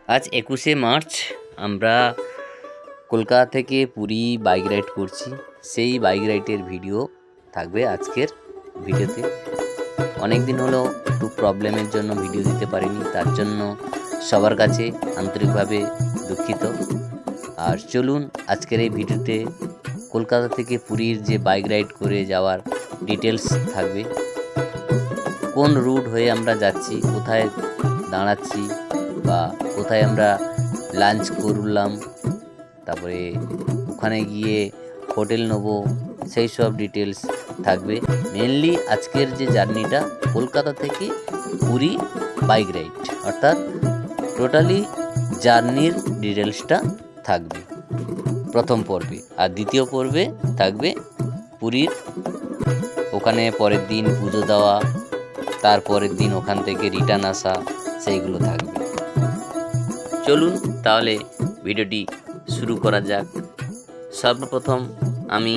আজ 21শে মার্চ আমরা কলকাতা থেকে পুরী বাইক রাইড করছি। সেই বাইক রাইডের ভিডিও থাকবে আজকের ভিডিওতে। অনেক দিন হলো একটু প্রবলেমের জন্য ভিডিও দিতে পারিনি, তার জন্য সবার কাছে আন্তরিকভাবে দুঃখিত। আর চলুন আজকের এই ভিডিওতে কলকাতা থেকে পুরীর যে বাইক রাইড করে যাওয়ার ডিটেলস থাকবে। কোন রুট হয়ে আমরা যাচ্ছি, কোথায় দাঁড়াচ্ছি বা কোথায় আমরা লাঞ্চ করলাম, তারপরে ওখানে গিয়ে হোটেল নেবো, সেই সব ডিটেলস থাকবে। মেনলি আজকের যে জার্নিটা কলকাতা থেকে পুরী বাইক রাইড, অর্থাৎ টোটালি জার্নির ডিটেলসটা থাকবে প্রথম পর্বে। আর দ্বিতীয় পর্বে থাকবে পুরীর ওখানে পরের দিন পুজো দেওয়া, তারপরের দিন ওখান থেকে রিটার্ন আসা, সেইগুলো থাকবে। চলুন তাহলে ভিডিওটি শুরু করা যাক। সর্বপ্রথম আমি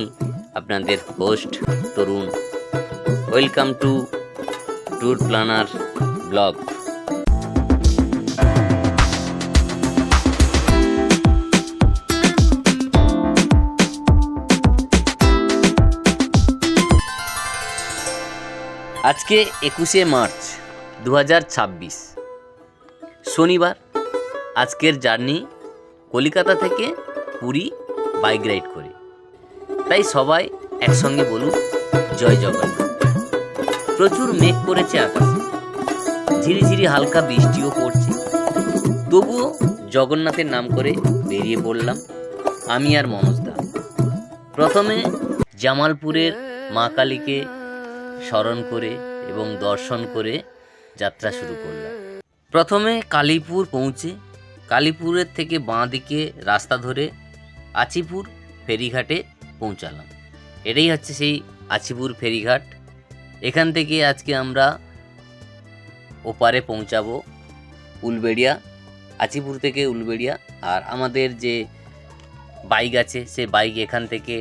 আপনাদের host Tarun, welcome to tour planner blog. আজকে 21শে মার্চ 2026 শনিবার। আজকের জার্নি কলকাতা থেকে পুরী বাইক রাইড করে, তাই সবাই একসঙ্গে বলুন জয় জগন্নাথ। প্রচুর মেঘ করেছে আকাশে, ঝিরিঝিরি হালকা বৃষ্টিও পড়ছে, তবুও জগন্নাথের নাম করে বেরিয়ে পড়লাম আমি আর মনোজদা। প্রথমে জামালপুরের মা কালীকে স্মরণ করে এবং দর্শন করে যাত্রা শুরু করলাম। প্রথমে কালীপুর পৌঁছে কালীপুরের থেকে বাঁ দিকে রাস্তা ধরে আচিপুর ফেরিঘাটে পৌঁছালাম। এটাই হচ্ছে সেই আচিপুর ফেরিঘাট। এখান থেকে আজকে আমরা ওপারে পৌঁছাবো উলবেড়িয়া, আচিপুর থেকে উলবেড়িয়া। আর আমাদের যে বাইক আছে সে বাইক এখান থেকে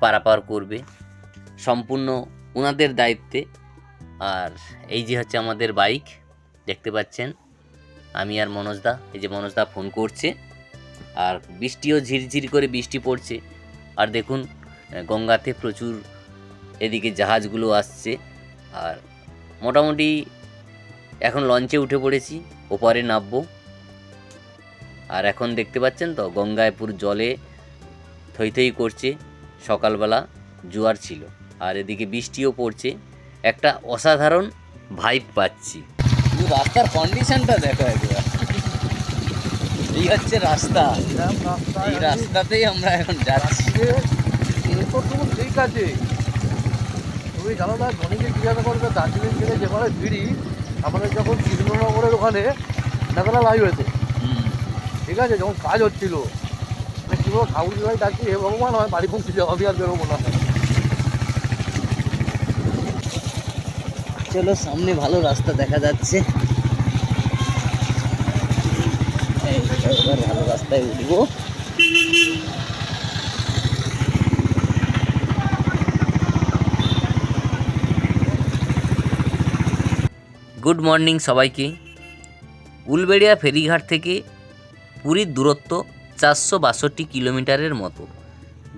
পারাপার করবে সম্পূর্ণ ওনাদের দায়িত্বে। আর এই যে হচ্ছে আমাদের বাইক, দেখতে পাচ্ছেন আমি আর মনোজদা। এই যে মনোজদা ফোন করছে, আর বৃষ্টিও ঝিরঝির করে বৃষ্টি পড়ছে। আর দেখুন গঙ্গাতে প্রচুর এদিকে জাহাজগুলো আসছে। আর মোটামুটি এখন লঞ্চে উঠে পড়েছি, ওপারে নামবো। আর এখন দেখতে পাচ্ছেন তো গঙ্গায় পুরো জলে থই থই করছে, সকালবেলা জোয়ার ছিল। আর এদিকে বৃষ্টিও পড়ছে, একটা অসাধারণ ভাইব পাচ্ছি। রাস্তার কন্ডিশনটা দেখো একবার। এই হচ্ছে রাস্তা, এই রাস্তাতেই আমরা এখন যাচ্ছি। ঠিক আছে, তুমি জানো না ধনীকে জিজ্ঞাসা করবে দার্জিলিং থেকে যেখানে ফিরি আমাদের যখন কৃষ্ণনগরের ওখানে নাগালা লাই হয়েছে, ঠিক আছে, যখন কাজ হচ্ছিল মানে কী বলবো, ঠাকুর ভাই ডাকি হে ভগবান হয় বাড়ি পৌঁছে যাও, আমি আর বেরোবো না। চলো, সামনে ভালো রাস্তা দেখা যাচ্ছে, এবার ভালো রাস্তায় উঠবো। গুড মর্নিং সবাইকে। উলবেড়িয়া ফেরিঘাট থেকে পুরীর দূরত্ব 462 কিলোমিটারের মতো।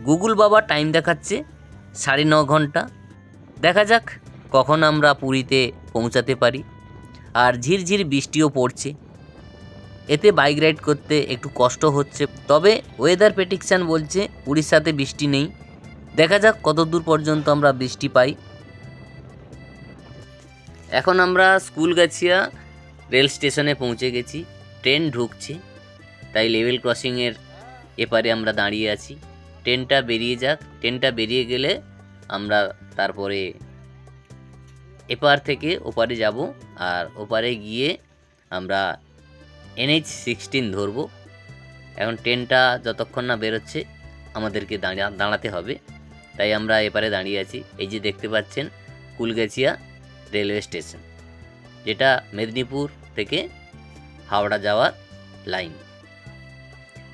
গুগল বাবা টাইম দেখাচ্ছে 9.5 ঘন্টা। দেখা যাক কখন আমরা পুরীতে পৌঁছাতে পারি। আর ঝিরঝির বৃষ্টিও পড়ছে, এতে বাইক রাইড করতে একটু কষ্ট হচ্ছে। তবে ওয়েদার প্রেডিকশান বলছে উড়িষ্যাতে বৃষ্টি নেই। দেখা যাক কত দূর পর্যন্ত আমরা বৃষ্টি পাই। এখন আমরা স্কুলগাছিয়া রেল স্টেশনে পৌঁছে গেছি, ট্রেন ঢুকছে, তাই লেভেল ক্রসিংয়ের এপারে আমরা দাঁড়িয়ে আছি। ট্রেনটা বেরিয়ে যাক, ট্রেনটা বেরিয়ে গেলে আমরা তারপরে এপার থেকে ওপারে যাব। আর ওপারে গিয়ে আমরা NH-16 ধরবো। এখন ট্রেনটা যতক্ষণ না বেরোচ্ছে আমাদেরকে দাঁড়াতে হবে, তাই আমরা এপারে দাঁড়িয়ে আছি। এই যে দেখতে পাচ্ছেন কুলগাছিয়া রেলওয়ে স্টেশন, যেটা মেদিনীপুর থেকে হাওড়া যাওয়ার লাইন।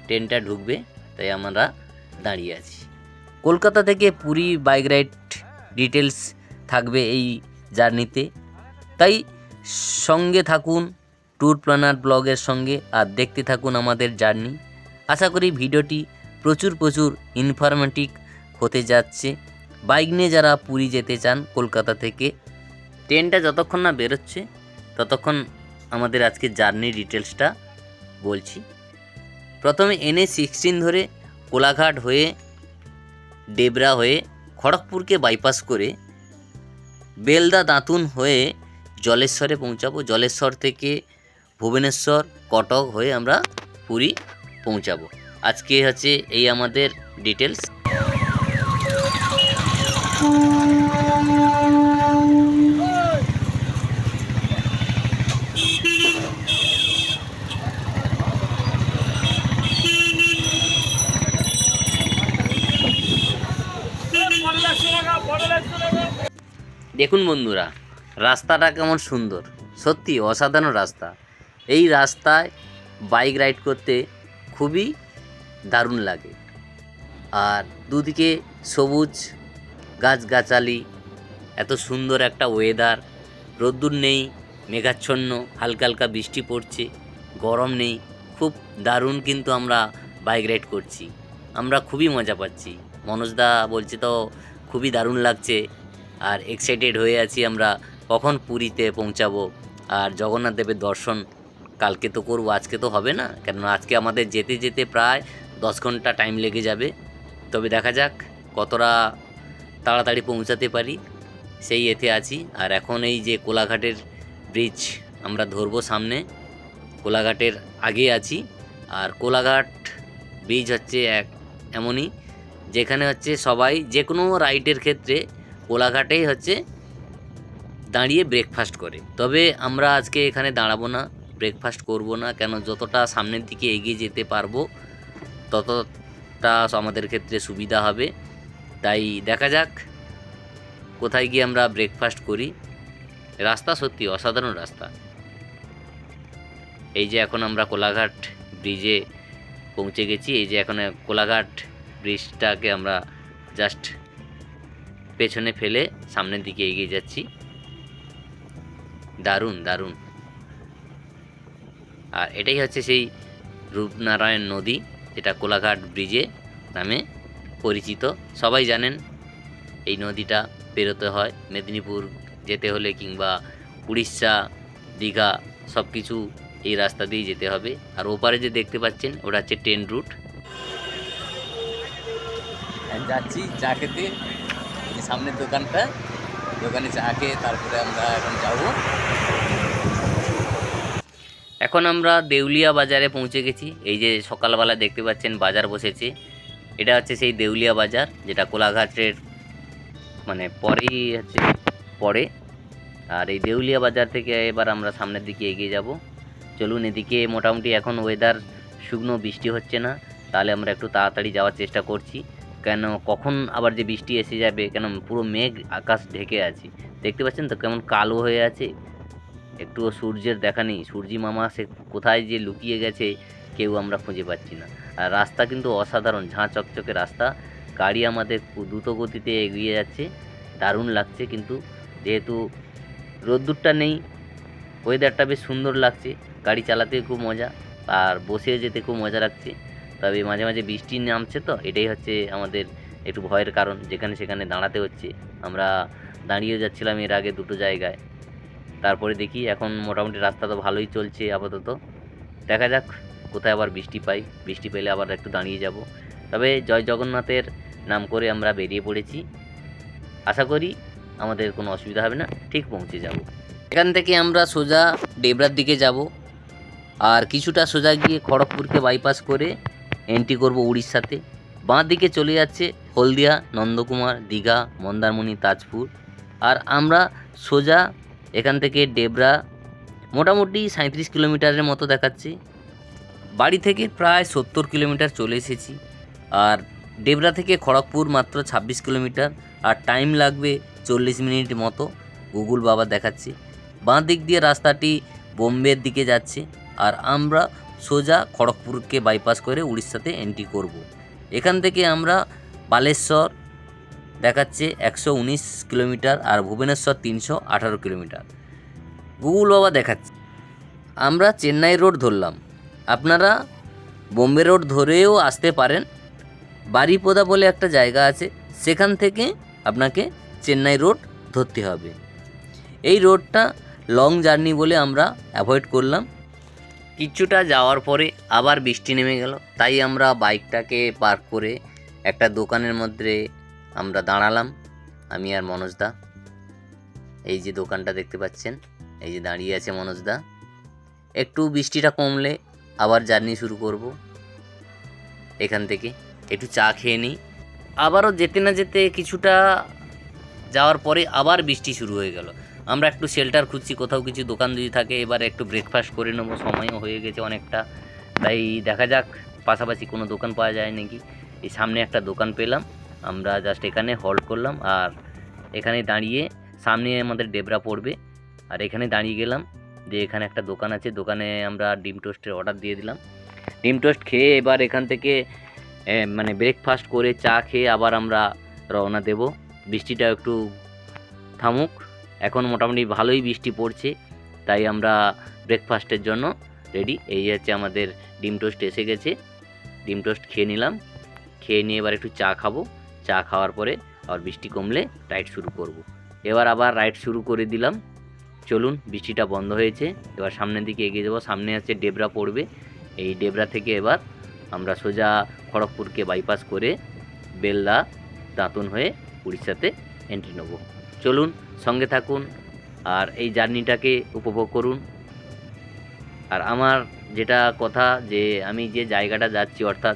ট্রেনটা ঢুকবে, তাই আমরা দাঁড়িয়ে আছি। কলকাতা থেকে পুরী বাইক রাইড ডিটেলস থাকবে এই জার্নিতে, তাই সঙ্গে থাকুন ট্যুর প্ল্যানার ব্লগের সঙ্গে আর দেখতে থাকুন আমাদের জার্নি। আশা করি ভিডিওটি প্রচুর ইনফরমেটিভ হতে যাচ্ছে। বাইক নিয়ে যারা পুরী যেতে চান কলকাতা থেকে, ট্রেনটা যতক্ষণ না বেরোচ্ছে ততক্ষণ আমাদের আজকে জার্নির ডিটেলসটা বলছি। প্রথমে NH-16 ধরে কোলাঘাট হয়ে ডেবরা হয়ে খড়গপুরকে বাইপাস করে বেলদা দাঁতুন হয়ে জলেশ্বরে পৌঁছাবো। জলেশ্বর থেকে ভুবনেশ্বর কটক হয়ে আমরা পুরী পৌঁছাবো। আজকে হচ্ছে এই আমাদের ডিটেলস। দেখুন বন্ধুরা, রাস্তাটা কেমন সুন্দর, সত্যি অসাধারণ রাস্তা। এই রাস্তায় বাইক রাইড করতে খুবই দারুণ লাগে। আর দুদিকে সবুজ গাছগাছালি, এত সুন্দর একটা ওয়েদার, রোদ্দুর নেই, মেঘাচ্ছন্ন, হালকা হালকা বৃষ্টি পড়ছে, গরম নেই, খুব দারুণ। কিন্তু আমরা বাইক রাইড করছি, আমরা খুবই মজা পাচ্ছি। মনোজদা বলছে তো খুবই দারুণ লাগছে, আর এক্সাইটেড হয়ে আছি আমরা কখন পুরীতে পৌঁছাবো। আর জগন্নাথ দেবের দর্শন কালকে তো করবো, আজকে তো হবে না, কেননা আজকে আমাদের যেতে যেতে প্রায় 10 ঘন্টা টাইম লেগে যাবে। তবে দেখা যাক কতটা তাড়াতাড়ি পৌঁছাতে পারি, সেই এতে আছি। আর এখন এই যে কোলাঘাটের ব্রিজ আমরা ধরবো সামনে, কোলাঘাটের আগে আছি। আর কোলাঘাট ব্রিজ হচ্ছে এমনই যেখানে হচ্ছে সবাই যে কোনো রাইডের ক্ষেত্রে কোলাঘাটেই হচ্ছে দাঁড়িয়ে ব্রেকফাস্ট করে। তবে আমরা আজকে এখানে দাঁড়াবো না, ব্রেকফাস্ট করব না, কেন যতটা সামনের দিকে এগিয়ে যেতে পারবো ততটা আমাদের ক্ষেত্রে সুবিধা হবে। তাই দেখা যাক কোথায় গিয়ে আমরা ব্রেকফাস্ট করি। রাস্তা সত্যি অসাধারণ রাস্তা। এই যে এখন আমরা কোলাঘাট ব্রিজে পৌঁছে গেছি। এই যে এখন কোলাঘাট ব্রিজটাকে আমরা জাস্ট পেছনে ফেলে সামনের দিকে এগিয়ে যাচ্ছি। দারুণ দারুণ। আর এটাই হচ্ছে সেই রূপনারায়ণ নদী, যেটা কোলাঘাট ব্রিজে নামে পরিচিত। সবাই জানেন এই নদীটা পেরোতে হয় মেদিনীপুর যেতে হলে, কিংবা উড়িষ্যা, দীঘা, সব কিছু এই রাস্তা দিয়েই যেতে হবে। আর ওপারে যে দেখতে পাচ্ছেন ওটা হচ্ছে ট্রেন রুট। যাচ্ছি চা খেতে, সামনের দোকানে চা খেয়ে তারপরে আমরা এখন যাব। এখন আমরা দেউলিয়া বাজারে পৌঁছে গেছি। এই যে সকালবেলা দেখতে পাচ্ছেন বাজার বসেছে, এটা হচ্ছে সেই দেউলিয়া বাজার, যেটা কোলাঘাটের মানে পরেই হচ্ছে পরে। আর এই দেউলিয়া বাজার থেকে এবার আমরা সামনের দিকে এগিয়ে যাব। চলুন, এদিকে মোটামুটি এখন ওয়েদার শুকনো, বৃষ্টি হচ্ছে না, তাহলে আমরা একটু তাড়াতাড়ি যাওয়ার চেষ্টা করছি। কেন কখন আবার যে বৃষ্টি এসে যাবে, কেন পুরো মেঘ আকাশ ঢেকে আছে। দেখতে পাচ্ছেন তো কেমন কালো হয়ে আছে, একটুও সূর্যের দেখা নেই। সূর্যি মামা সে কোথায় যে লুকিয়ে গেছে কেউ আমরা খুঁজে পাচ্ছি না। আর রাস্তা কিন্তু অসাধারণ, ঝাঁ চকচকে রাস্তা, গাড়ি আমাদের দ্রুত গতিতে এগিয়ে যাচ্ছে, দারুণ লাগছে। কিন্তু যেহেতু রোদ্দুরটা নেই, ওয়েদারটা বেশ সুন্দর লাগছে, গাড়ি চালাতে খুব মজা, আর বসে যেতে খুব মজা লাগছে। তবে মাঝে মাঝে বৃষ্টি নামছে, তো এটাই হচ্ছে আমাদের একটু ভয়ের কারণ, যেখানে সেখানে দাঁড়াতে হচ্ছে। আমরা দাঁড়িয়ে যাচ্ছিলাম এর আগে দুটো জায়গায়, তারপরে দেখি এখন মোটামুটি রাস্তা তো ভালোই চলছে আপাতত। দেখা যাক কোথায় আবার বৃষ্টি পাই, বৃষ্টি পেলে আবার একটু দাঁড়িয়ে যাব। তবে জয় জগন্নাথের নাম করে আমরা বেরিয়ে পড়েছি, আশা করি আমাদের কোনো অসুবিধা হবে না, ঠিক পৌঁছে যাব। এখান থেকে আমরা সোজা ডেবরার দিকে যাব, আর কিছুটা সোজা গিয়ে খড়গপুরকে বাইপাস করে এন্ট্রি করব উড়িষ্যাতে। বাঁ দিকে চলে যাচ্ছে হলদিয়া, নন্দকুমার, দীঘা, মন্দারমণি, তাজপুর। আর আমরা সোজা এখান থেকে ডেবরা মোটামুটি 37 কিলোমিটারের মতো দেখাচ্ছে, বাড়ি থেকে প্রায় 70 কিলোমিটার চলে এসেছি। আর ডেবরা থেকে খড়গপুর মাত্র 26 কিলোমিটার, আর টাইম লাগবে 40 মিনিট মতো, গুগল বাবা দেখাচ্ছে। বাঁ দিক দিয়ে রাস্তাটি বোম্বের দিকে যাচ্ছে, আর আমরা সোজা খড়গপুরকে বাইপাস করে উড়িষ্যাতে এন্ট্রি করব। এখান থেকে আমরা বালেশ্বর দেখাচ্ছে 119 কিলোমিটার, আর ভুবনেশ্বর 318 কিলোমিটার গুগল বাবা দেখাচ্ছে। আমরা চেন্নাই রোড ধরলাম, আপনারা বোম্বে রোড ধরেও আসতে পারেন। বারিপদা বলে একটা জায়গা আছে, সেখান থেকে আপনাকে চেন্নাই রোড ধরতে হবে। এই রোডটা লং জার্নি বলে আমরা অ্যাভয়েড করলাম। কিছুটা যাওয়ার পরে আবার বৃষ্টি নেমে গেল, তাই আমরা বাইকটাকে পার্ক করে একটা দোকানের মধ্যে আমরা দাঁড়ালাম, আমি আর মনোজদা। এই যে দোকানটা দেখতে পাচ্ছেন, এই যে দাঁড়িয়ে আছে মনোজদা। একটু বৃষ্টিটা কমলে আবার জার্নি শুরু করব। এখান থেকে একটু চা খেয়ে নিই। আবারও যেতে না যেতে কিছুটা যাওয়ার পরে আবার বৃষ্টি শুরু হয়ে গেল। আমরা একটু শেল্টার খুঁজছি, কোথাও কিছু দোকান যদি থাকে। এবার একটু ব্রেকফাস্ট করে নেবো, সময়ও হয়ে গেছে অনেকটা, তাই দেখা যাক পাশাপাশি কোনো দোকান পাওয়া যায় নাকি। এই সামনে একটা দোকান পেলাম, আমরা জাস্ট এখানে হল্ট করলাম। আর এখানে দাঁড়িয়ে, সামনে আমাদের ডেবরা পড়বে, আর এখানে দাঁড়িয়ে গেলাম যে এখানে একটা দোকান আছে, দোকানে আমরা ডিম টোস্টের অর্ডার দিয়ে দিলাম। ডিম টোস্ট খেয়ে এবার এখান থেকে মানে ব্রেকফাস্ট করে চা খেয়ে আবার আমরা রওনা দেব। বৃষ্টিটা একটু থামুক, এখন মোটামুটি ভালোই বৃষ্টি পড়ছে, তাই আমরা ব্রেকফাস্টের জন্য রেডি। এই হচ্ছে আমাদের ডিম টোস্ট এসে গেছে, ডিম টোস্ট খেয়ে নিলাম। খেয়ে নিয়ে এবার একটু চা খাবো, চা খাওয়ার পরে আবার বৃষ্টি কমলে রাইড শুরু করব। এবার আবার রাইড শুরু করে দিলাম। চলুন, বৃষ্টিটা বন্ধ হয়েছে, এবার সামনের দিকে এগিয়ে যাবো। সামনে আছে ডেবরা পড়বে, এই ডেবরা থেকে এবার আমরা সোজা খড়গপুরকে বাইপাস করে বেলদা দাঁতন হয়ে উড়িষ্যাতে এন্ট্রি নেব। চলুন, সঙ্গে থাকুন আর এই জার্নিটাকে উপভোগ করুন। আর আমার যেটা কথা, যে আমি যে জায়গাটা যাচ্ছি, অর্থাৎ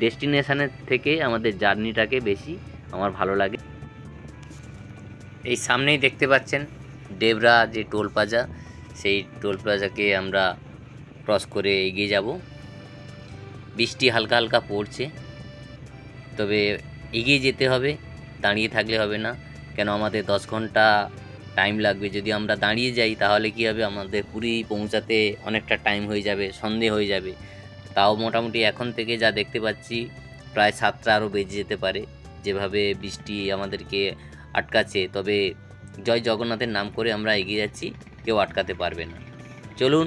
ডেস্টিনেশনের থেকে আমাদের জার্নিটাকে বেশি আমার ভালো লাগে। এই সামনেই দেখতে পাচ্ছেন ডেবরা যে টোল প্লাজা, সেই টোল প্লাজাকে আমরা ক্রস করে এগিয়ে যাব। বৃষ্টি হালকা হালকা পড়ছে, তবে এগিয়ে যেতে হবে, দাঁড়িয়ে থাকলে হবে না, কেন আমাদের 10 ঘন্টা টাইম লাগবে। যদি আমরা দাঁড়িয়ে যাই তাহলে কী হবে, আমাদের পুরী পৌঁছাতে অনেকটা টাইম হয়ে যাবে, সন্ধে হয়ে যাবে। তাও মোটামুটি এখন থেকে যা দেখতে পাচ্ছি প্রায় 7টা আরও বেজে যেতে পারে, যেভাবে বৃষ্টি আমাদেরকে আটকাচ্ছে। তবে জয় জগন্নাথের নাম করে আমরা এগিয়ে যাচ্ছি, কেউ আটকাতে পারবে না। চলুন,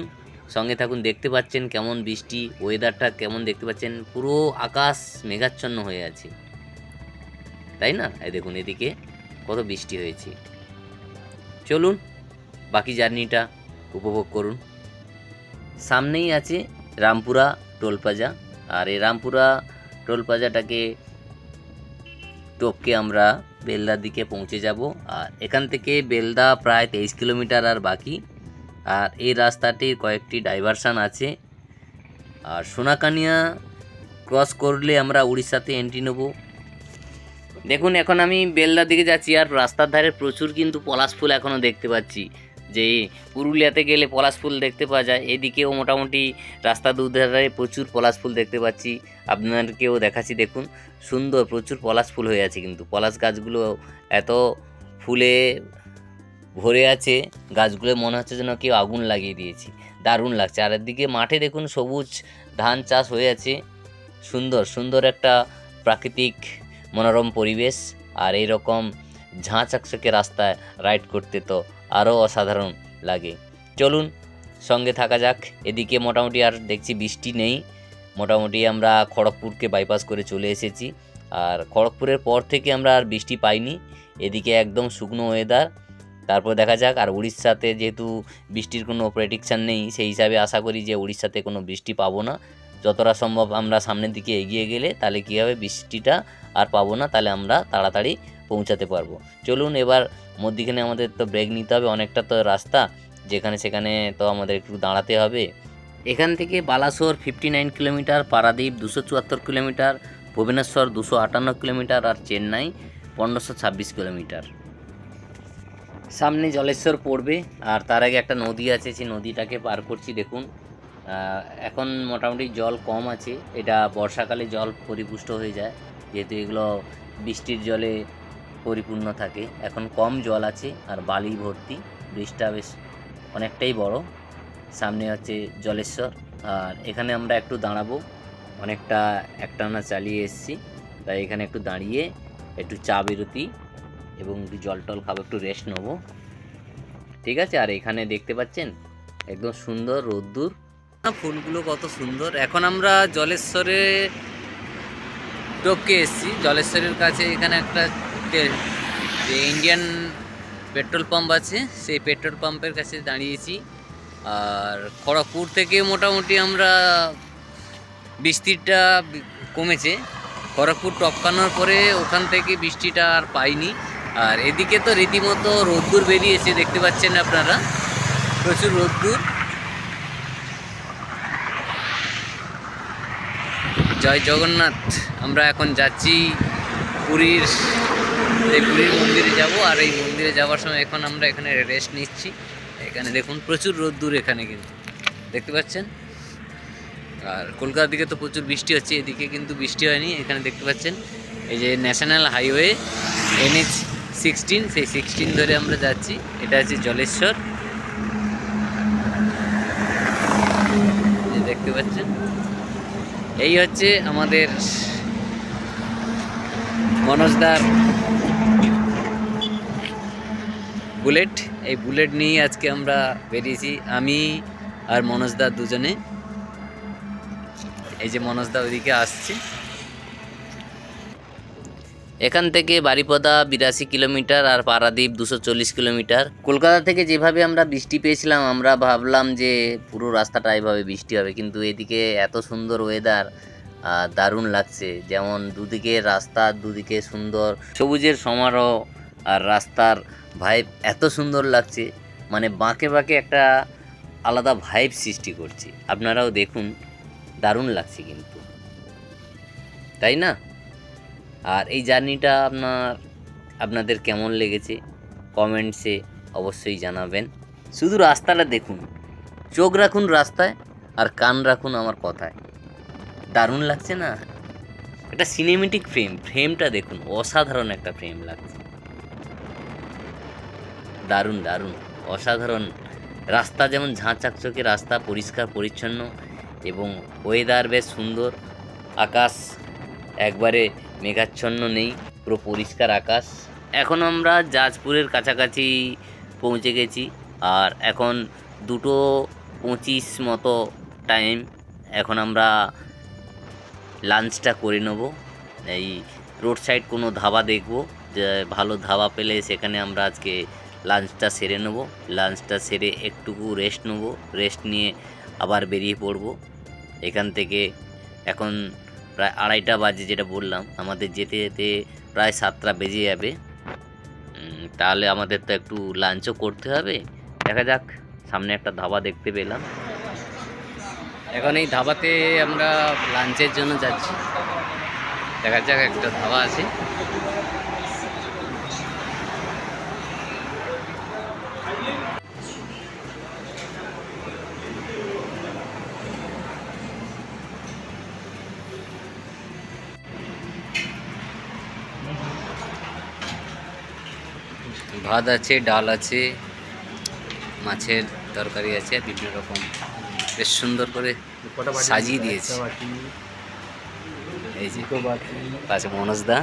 সঙ্গে থাকুন। দেখতে পাচ্ছেন কেমন বৃষ্টি, ওয়েদারটা কেমন দেখতে পাচ্ছেন, পুরো আকাশ মেঘাচ্ছন্ন হয়ে আছে, তাই না? এই দেখুন এদিকে কত বৃষ্টি হয়েছে। চলুন, বাকি জার্নিটা উপভোগ করুন। সামনেই আছে রামপুরা টোল প্লাজা, আর এই রামপুরা টোল প্লাজাটাকে টপকে আমরা বেলদার দিকে পৌঁছে যাব। আর এখান থেকে বেলদা প্রায় 23 কিলোমিটার আর বাকি। আর এই রাস্তাটির কয়েকটি ডাইভারশান আছে। আর সোনাকানিয়া ক্রস করলে আমরা উড়িষ্যাতে এন্ট্রি নেব। দেখুন, এখন আমি বেলদার দিকে যাচ্ছি, আর রাস্তার ধারে প্রচুর কিন্তু পলাশ ফুল এখনও দেখতে পাচ্ছি। যে পুরুলিয়াতে গেলে পলাশ ফুল দেখতে পাওয়া যায়, এদিকেও মোটামুটি রাস্তা দুধারে প্রচুর পলাশ ফুল দেখতে পাচ্ছি। আপনাদেরকেও দেখাচ্ছি, দেখুন সুন্দর প্রচুর পলাশ ফুল হয়ে আছে, কিন্তু পলাশ গাছগুলো এত ফুলে ভরে আছে, গাছগুলো মনে হচ্ছে যেন কেউ আগুন লাগিয়ে দিয়েছে, দারুণ লাগছে। আর এদিকে মাঠে দেখুন সবুজ ধান চাষ হয়ে আছে, সুন্দর সুন্দর একটা প্রাকৃতিক মনোরম পরিবেশ। আর এই রকম ঝাঁ চকচকে রাস্তায় রাইড করতে তো আরও অসাধারণ লাগে। চলুন, সঙ্গে থাকা যাক। এদিকে মোটামুটি আর দেখছি বৃষ্টি নেই, মোটামুটি আমরা খড়গপুরকে বাইপাস করে চলে এসেছি। আর খড়গপুরের পর থেকে আমরা আর বৃষ্টি পাইনি, এদিকে একদম শুকনো ওয়েদার। তারপর দেখা যাক। আর উড়িষ্যাতে যেহেতু বৃষ্টির কোনো প্রেডিকশান নেই, সেই হিসাবে আশা করি যে উড়িষ্যাতে কোনো বৃষ্টি পাবো না। যতটা সম্ভব আমরা সামনের দিকে এগিয়ে গেলে তাহলে কী হবে, বৃষ্টিটা আর পাবো না, তাহলে আমরা তাড়াতাড়ি পৌঁছাতে পারবো। চলুন, এবার মধ্যিখানে আমাদের তো ব্রেক নিতে হবে, অনেকটা তো রাস্তা, যেখানে সেখানে তো আমাদের একটু দাঁড়াতে হবে। এখান থেকে Balasore 59 kilometre, Paradip 274 kilometre, Bhubaneswar 258 kilometre, আর চেন্নাই 1526 কিলোমিটার। সামনে জলেশ্বর পড়বে, আর তার আগে একটা নদী আছে, সেই নদীটাকে পার করছি। দেখুন এখন মোটামুটি জল কম আছে, এটা বর্ষাকালে জল পরিপুষ্ট হয়ে যায়, যেহেতু এগুলো বৃষ্টির জলে পরিপূর্ণ থাকে। এখন কম জল আছে আর বালি ভর্তি, ব্রিজটা বেশ অনেকটাই বড়। সামনে হচ্ছে জলেশ্বর, আর এখানে আমরা একটু দাঁড়াবো, অনেকটা একটানা চালিয়ে এসেছি, তাই এখানে একটু দাঁড়িয়ে একটু চা বিরতি এবং একটু জল টল খাবো, একটু রেস্ট নেবো, ঠিক আছে। আর এখানে দেখতে পাচ্ছেন একদম সুন্দর রোদ্দুর, ফুলগুলো কত সুন্দর। এখন আমরা জলেশ্বরে টপকে এসেছি। জলেশ্বরের কাছে এখানে একটা যে ইন্ডিয়ান পেট্রোল পাম্প আছে, সেই পেট্রোল পাম্পের কাছে দাঁড়িয়েছি। আর খড়গপুর থেকে মোটামুটি আমরা বৃষ্টিটা কমেছে। খড়গপুর টপকানোর পরে ওখান থেকে বৃষ্টিটা আর পাইনি। আর এদিকে তো রীতিমতো রোদ্দুর বেরিয়েছে, দেখতে পাচ্ছেন আপনারা, প্রচুর রোদ্দুর। জয় জগন্নাথ। আমরা এখন যাচ্ছি পুরীর মন্দিরে যাব। আর এই মন্দিরে যাওয়ার সময় এখন আমরা এখানে রেস্ট নিচ্ছি। এখানে দেখুন প্রচুর রোদ্দুর এখানে, কিন্তু দেখতে পাচ্ছেন। আর কলকাতার দিকে তো প্রচুর বৃষ্টি হচ্ছে, এদিকে কিন্তু বৃষ্টি হয়নি। এখানে দেখতে পাচ্ছেন এই যে ন্যাশনাল হাইওয়ে NH-16, সেই 16 ধরে আমরা যাচ্ছি। এটা হচ্ছে জলেশ্বর, দেখতে পাচ্ছেন। এই হচ্ছে আমাদের মনোজদার বুলেট। এই বুলেট নিয়ে আজকে আমরা বেরিয়েছি, আমি আর মনোজদা দুজনে। এই যে মনোজদা ওইদিকে আসছে। এখান থেকে বারিপদা 82 কিলোমিটার আর পারাদ্বীপ 240 কিলোমিটার। কলকাতা থেকে যেভাবে আমরা বৃষ্টি পেয়েছিলাম, আমরা ভাবলাম যে পুরো রাস্তাটা এভাবে বৃষ্টি হবে, কিন্তু এদিকে এত সুন্দর ওয়েদার, দারুণ লাগছে। যেমন দুদিকে রাস্তা, দুদিকে সুন্দর সবুজের সমারোহ, আর রাস্তার ভাইব এত সুন্দর লাগছে, মানে বাঁকে বাঁকে একটা আলাদা ভাইব সৃষ্টি করছে। আপনারাও দেখুন, দারুণ লাগছে কিন্তু, তাই না? আর এই জার্নিটা আপনাদের কেমন লেগেছে কমেন্টসে অবশ্যই জানাবেন। শুধু রাস্তাটা দেখুন, চোখ রাখুন রাস্তায় আর কান রাখুন আমার কথায়। দারুণ লাগছে না? একটা সিনেমেটিক ফ্রেমটা দেখুন, অসাধারণ একটা ফ্রেম লাগছে। দারুণ দারুণ, অসাধারণ রাস্তা, যেমন ঝাঁ চকচকে রাস্তা, পরিষ্কার পরিচ্ছন্ন, এবং ওয়েদার বেশ সুন্দর। আকাশ একবারে মেঘাচ্ছন্ন নেই, পুরো পরিষ্কার আকাশ। এখন আমরা জাজপুরের কাছাকাছি পৌঁছে গেছি। আর এখন 2:25 মতো টাইম। এখন আমরা লাঞ্চটা করে নেব। এই রোড সাইড কোনো ধাবা দেখব, যে ভালো ধাবা পেলে সেখানে আমরা আজকে লাঞ্চটা সেরে নেব। লাঞ্চটা সেরে একটুকু রেস্ট নেব, রেস্ট নিয়ে আবার বেরিয়ে পড়ব এখান থেকে। এখন প্রায় 2:30 বাজে, যেটা বললাম, আমাদের যেতে যেতে প্রায় 7টা বেজে যাবে। তাহলে আমাদের তো একটু লাঞ্চও করতে হবে। দেখা যাক, সামনে একটা ধাবা দেখতে পেলাম। এখন এই ধাবাতে আমরা লাঞ্চের জন্য যাচ্ছি। দেখা যাক, একটা ধাবা আছে। ভাত আছে, ডাল আছে, মাছের তরকারি আছে, বিভিন্ন রকম বেশ সুন্দর করে সাজিয়ে দিয়েছে। এই যে পাশে মনোজদা।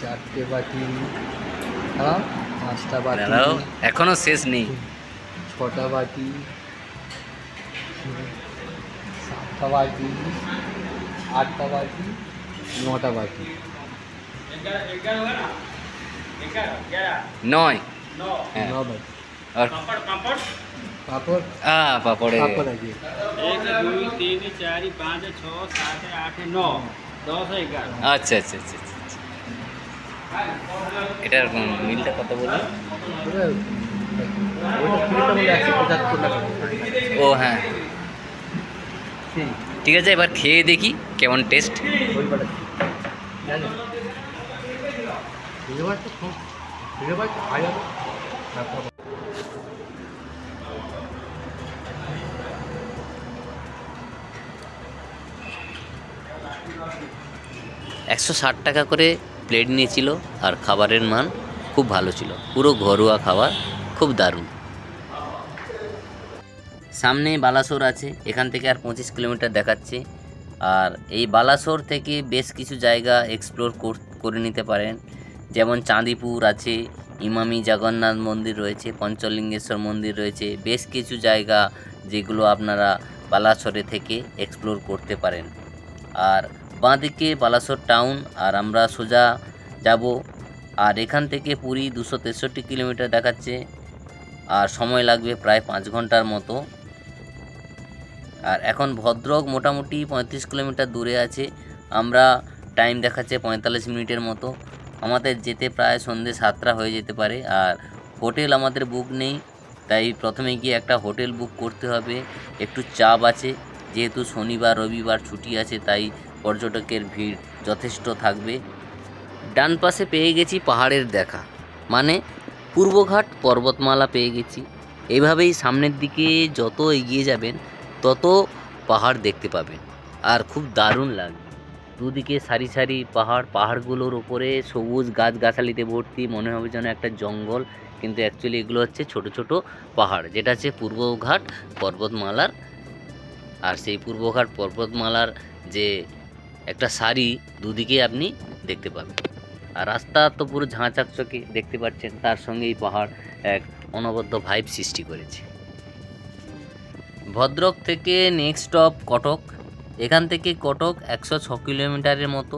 চারটে বাটি, পাঁচটা বাটি, এখনো শেষ নেই। 6টা বাটি, 7টা বাটি, 8টা বাটি, 9টা বাটি। 9 হ্যাঁ, 9 বাটি। আর পাপড় পাপড়ে 1 2 3 4 5 6 7 8 9 10 11। আচ্ছা আচ্ছা আচ্ছা আচ্ছা। এটার মিলটা কত বলুন? ও হ্যাঁ, ঠিক আছে, এবার খেয়ে দেখি কেমন টেস্ট। 160 টাকা করে প্লেট নিয়েছিল। আর খাবারের মান খুব ভালো ছিল, পুরো ঘরোয়া খাবার, খুব দারুণ। সামনে বালাসোর আছে, এখান থেকে আর 25 কিলোমিটার দেখাচ্ছে। আর এই বালাসোর থেকে বেশ কিছু জায়গা এক্সপ্লোর করে নিতে পারেন, যেমন চাঁদিপুর আছে, ইমামি জগন্নাথ মন্দির রয়েছে, পঞ্চলিঙ্গেশ্বর মন্দির রয়েছে, বেশ কিছু জায়গা যেগুলো আপনারা বালাসোরে থেকে এক্সপ্লোর করতে পারেন। আর বাঁদিকে বালাসোর টাউন, আর আমরা সোজা যাব। আর এখান থেকে পুরী 263 কিলোমিটার দেখাচ্ছে, আর সময় লাগবে প্রায় 5 ঘন্টার মতো। আর এখন ভদ্রক মোটামুটি 35 কিলোমিটার দূরে আছে, আমরা টাইম দেখাচ্ছে 45 মিনিটের মতো। আমাদের যেতে প্রায় সন্ধ্যে 7টা হয়ে যেতে পারে। আর হোটেল আমাদের বুক নেই, তাই প্রথমে গিয়ে একটা হোটেল বুক করতে হবে। একটু চাপ আছে, যেহেতু শনিবার রবিবার ছুটি আছে, তাই পর্যটকের ভিড় যথেষ্ট থাকবে। ডান পাশে পেয়ে গেছি পাহাড়ের দেখা, মানে পূর্বঘাট পর্বতমালা পেয়ে গেছি। এভাবেই সামনের দিকে যত এগিয়ে যাবেন তত পাহাড় দেখতে পাবেন, আর খুব দারুণ লাগবে। দুদিকে সারি সারি পাহাড়, পাহাড়গুলোর উপরে সবুজ গাছগাছালিতে ভর্তি, মনে হবে যেন একটা জঙ্গল, কিন্তু অ্যাকচুয়ালি এগুলো হচ্ছে ছোট ছোট পাহাড়, যেটা হচ্ছে পূর্বঘাট পর্বতমালার। আর সেই পূর্বঘাট পর্বতমালার যে একটা সারি দুদিকে আপনি দেখতে পাবেন। আর রাস্তা তো পুরো ঝাঁ চকচকে দেখতে পাচ্ছেন, তার সঙ্গে এই পাহাড় এক অনবদ্য ভাইব সৃষ্টি করেছে। ভদ্রক থেকে নেক্সট স্টপ কটক। এখান থেকে কটক 106 কিলোমিটারের মতো।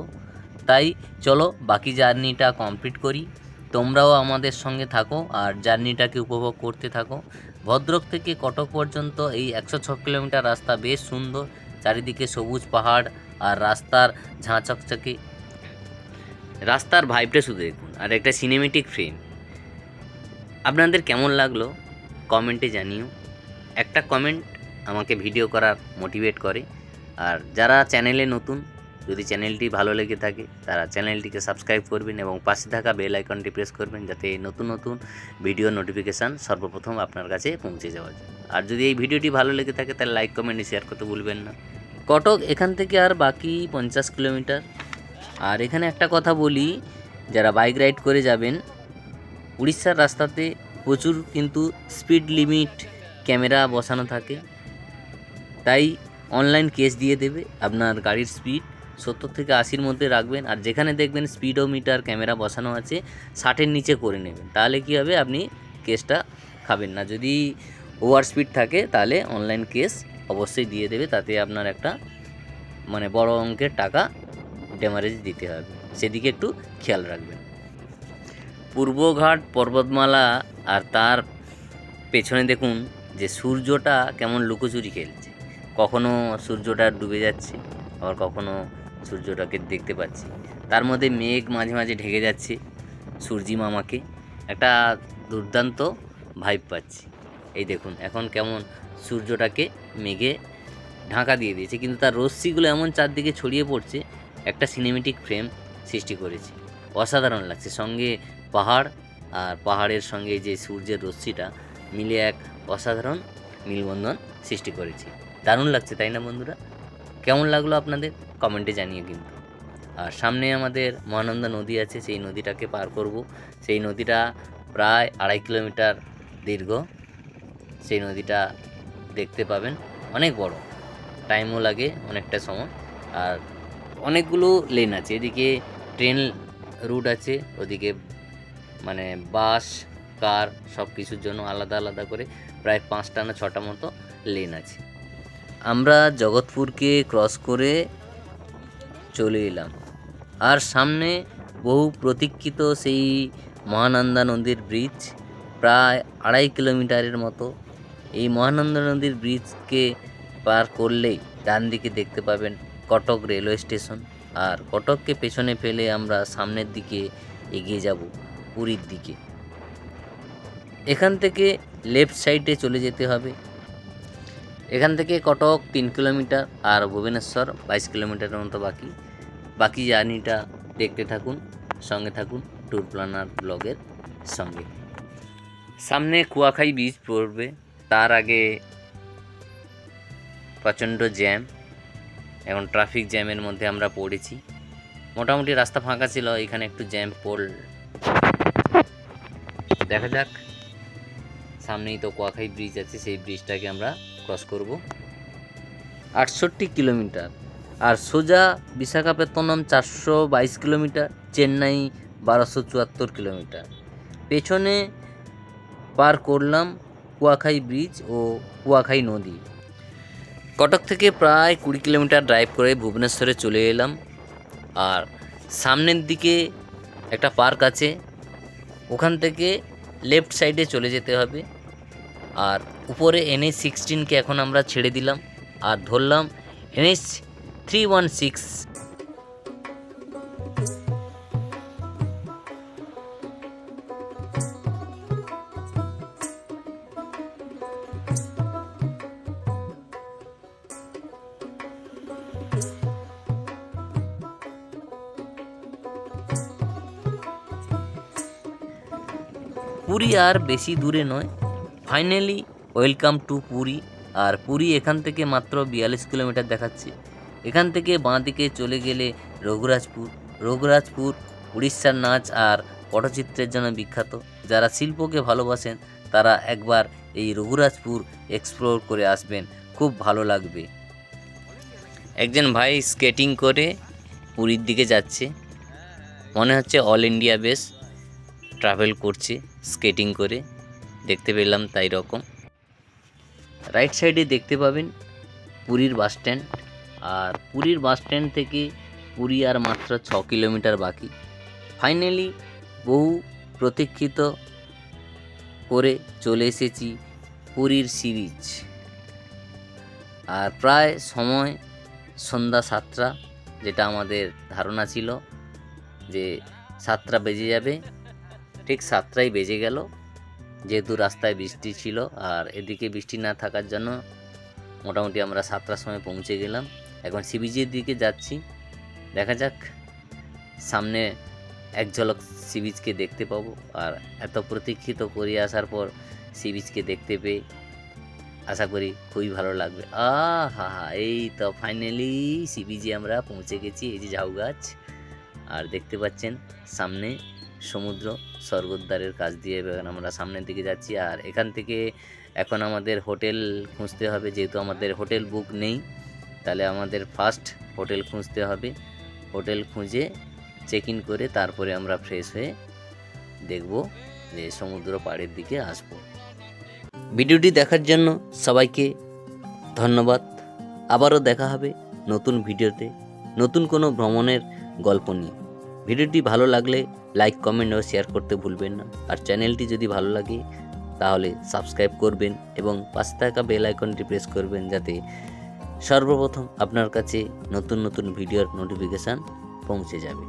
তাই চলো বাকি জার্নিটা কমপ্লিট করি, তোমরাও আমাদের সঙ্গে থাকো আর জার্নিটাকে উপভোগ করতে থাকো। ভদ্রক থেকে কটক পর্যন্ত এই 106 কিলোমিটার রাস্তা বেশ সুন্দর, চারিদিকে সবুজ পাহাড় আর রাস্তার ঝাঁ চকচকে, রাস্তার ভাইবটা শুধু দেখুন, আর একটা সিনেমেটিক ফ্রেম। আপনাদের কেমন লাগলো কমেন্টে জানিও। একটা কমেন্ট আমাকে ভিডিও করার মোটিভেট করে। আর যারা চ্যানেলে নতুন, যদি চ্যানেলটি ভালো লেগে থাকে তারা চ্যানেলটিকে সাবস্ক্রাইব করবেন এবং পাশে থাকা বেল আইকনটি প্রেস করবেন, যাতে নতুন নতুন ভিডিও নোটিফিকেশান সর্বপ্রথম আপনার কাছে পৌঁছে যাওয়া যায়। আর যদি এই ভিডিওটি ভালো লেগে থাকে তাহলে লাইক কমেন্ট শেয়ার করতে ভুলবেন না। কটক এখান থেকে আর বাকি 50 কিলোমিটার। আর এখানে একটা কথা বলি, যারা বাইক রাইড করে যাবেন, উড়িষ্যার রাস্তাতে প্রচুর কিন্তু স্পিড লিমিট ক্যামেরা বসানো থাকে, তাই অনলাইন কেস দিয়ে দেবে আপনার গাড়ির স্পিড 70 থেকে 80-র মধ্যে রাখবেন। আর যেখানে দেখবেন স্পিডোমিটার ক্যামেরা বসানো আছে 60-এর নিচে করে নেবেন, তাহলে কী হবে, আপনি কেসটা খাবেন না। যদি ওভার স্পিড থাকে তাহলে অনলাইন কেস অবশ্যই দিয়ে দেবে, তাতে আপনার একটা মানে বড় অঙ্কের টাকা ড্যামারেজ দিতে হবে, সেদিকে একটু খেয়াল রাখবেন। পূর্বঘাট পর্বতমালা, আর তার পেছনে দেখুন যে সূর্যটা কেমন লুকোচুরি খেলছে, কখনো সূর্যটা ডুবে যাচ্ছে, আবার কখনো সূর্যটাকে দেখতে পাচ্ছি, তার মধ্যে মেঘ মাঝে মাঝে ঢেকে যাচ্ছে সূর্যি মামাকে, একটা দুর্দান্ত ভাইব পাচ্ছি। এই দেখুন এখন কেমন সূর্যটাকে মেঘে ঢাকা দিয়ে দিয়েছে, কিন্তু তার রশ্মিগুলো এমন চারদিকে ছড়িয়ে পড়ছে, একটা সিনেমেটিক ফ্রেম সৃষ্টি করেছে, অসাধারণ লাগছে। সঙ্গে পাহাড়, আর পাহাড়ের সঙ্গে যে সূর্যের রশ্মিটা মিলে এক অসাধারণ মিলবন্ধন সৃষ্টি করেছে। দারুণ লাগছে, তাই না বন্ধুরা? কেমন লাগলো আপনাদের কমেন্টে জানিয়ে কিন্তু। আর সামনে আমাদের মহানন্দা নদী আছে, সেই নদীটাকে পার করব। সেই নদীটা প্রায় 2.5 কিলোমিটার দীর্ঘ, সেই নদীটা দেখতে পাবেন, অনেক বড়, টাইমও লাগে অনেকটা সময়। আর অনেকগুলো লেন আছে, এদিকে ট্রেন রুট আছে, ওদিকে মানে বাস কার সব কিছুর জন্য আলাদা আলাদা করে প্রায় 5টা না 6টা মতো লেন আছে। আমরা জগৎপুরকে ক্রস করে চলে এলাম, আর সামনে বহু প্রতীক্ষিত সেই মহানন্দা নদীর ব্রিজ, প্রায় 2.5 কিলোমিটারের মতো। এই মহানন্দা নদীর ব্রিজকে পার করলেই ডান দিকে দেখতে পাবেন কটক রেলওয়ে স্টেশন। আর কটককে পেছনে ফেলে আমরা সামনের দিকে এগিয়ে যাব পুরীর দিকে। এখান থেকে লেফট সাইডে চলে যেতে হবে। এখান থেকে কটক 3 কিলোমিটার, আর ভুবনেশ্বর 22 কিলোমিটারের মতো বাকি জার্নিটা দেখতে থাকুন, সঙ্গে থাকুন ট্যুর প্ল্যানার ব্লগের সঙ্গে। সামনে কুয়াখাই বীচ পড়বে, তার আগে প্রচণ্ড জ্যাম, এখন ট্রাফিক জ্যামের মধ্যে আমরা পড়েছি। মোটামুটি রাস্তা ফাঁকা ছিল, এখানে একটু জ্যাম পড়ল, দেখা যাক। সামনেই তো কুয়াখাই ব্রিজ আছে, সেই ব্রিজটাকে আমরা ক্রস করব। 68 কিলোমিটার, আর সোজা বিশাখাপত্তনম 422 কিলোমিটার, চেন্নাই 1274 কিলোমিটার। পেছনে পার করলাম কুয়াখাই ব্রিজ ও কুয়াখাই নদী। কটক থেকে প্রায় 20 কিলোমিটার ড্রাইভ করে ভুবনেশ্বরে চলে এলাম। আর সামনের দিকে একটা পার্ক আছে, ওখান থেকে লেফট সাইডে চলে যেতে হবে। আর উপরে NH-16কে এখন আমরা ছেড়ে দিলাম আর ধরলাম NH-316। পুরী আর বেশি দূরে নয়। Finally welcome to Puri. আর পুরী এখান থেকে মাত্র 42 কিলোমিটার দেখাচ্ছে। এখান থেকে বাঁ দিকে চলে গেলে রঘুরাজপুর উড়িষ্যার নাচ আর পটচিত্রের জন্য বিখ্যাত। যারা শিল্পকে ভালোবাসেন তারা একবার এই রঘুরাজপুর এক্সপ্লোর করে আসবেন, খুব ভালো লাগবে। একজন ভাই স্কেটিং করে পুরীর দিকে যাচ্ছে, মনে হচ্ছে অল ইন্ডিয়া বেস ট্রাভেল করছে স্কেটিং করে, দেখতে পেলাম তাই রকম। রাইট সাইডে দেখতে পাবেন পুরীর বাস স্ট্যান্ড। আর পুরীর বাস স্ট্যান্ড থেকে পুরী আর মাত্র 6 কিলোমিটার বাকি। ফাইনালি বহু প্রতীক্ষিত করে চলে এসেছি পুরীর সি বিচ। আর প্রায় সময় সন্ধ্যা 7টা, যেটা আমাদের ধারণা ছিল যে 7টা বেজে যাবে, ঠিক 7টাই বেজে গেল। যেহেতু রাস্তায় বৃষ্টি ছিল আর এদিকে বৃষ্টি না থাকার জন্য মোটামুটি আমরা 7টার সময় পৌঁছে গেলাম। এখন সি বিচের দিকে যাচ্ছি, দেখা যাক সামনে এক ঝলক সি বিচকে দেখতে পাবো। আর এত প্রতীক্ষিত করে আসার পর সি বিচকে দেখতে পেয়ে আশা করি খুবই ভালো লাগবে। হা এই তো ফাইনালি সি বিচে আমরা পৌঁছে গেছি। এই যে ঝাউ গাছ, আর দেখতে পাচ্ছেন সামনে সমুদ্র। স্বর্গদ্বারের কাছ দিয়ে আমরা সামনের দিকে যাচ্ছি। আর এখান থেকে এখন আমাদের হোটেল খুঁজতে হবে, যেহেতু আমাদের হোটেল বুক নেই, তাহলে আমাদের ফার্স্ট হোটেল খুঁজতে হবে। হোটেল খুঁজে চেক ইন করে তারপরে আমরা ফ্রেশ হয়ে দেখব যে সমুদ্র পাড়ের দিকে আসব। ভিডিওটি দেখার জন্য সবাইকে ধন্যবাদ। আবারও দেখা হবে নতুন ভিডিওতে, নতুন কোনো ভ্রমণের গল্প নিয়ে। ভিডিওটি ভালো লাগলে লাইক, কমেন্ট ও শেয়ার করতে ভুলবেন না। আর চ্যানেলটি যদি ভালো লাগে তাহলে সাবস্ক্রাইব করবেন এবং পাশে থাকা বেল আইকনটি প্রেস করবেন, যাতে সর্বপ্রথম আপনার কাছে নতুন নতুন ভিডিওর নোটিফিকেশান পৌঁছে যাবে।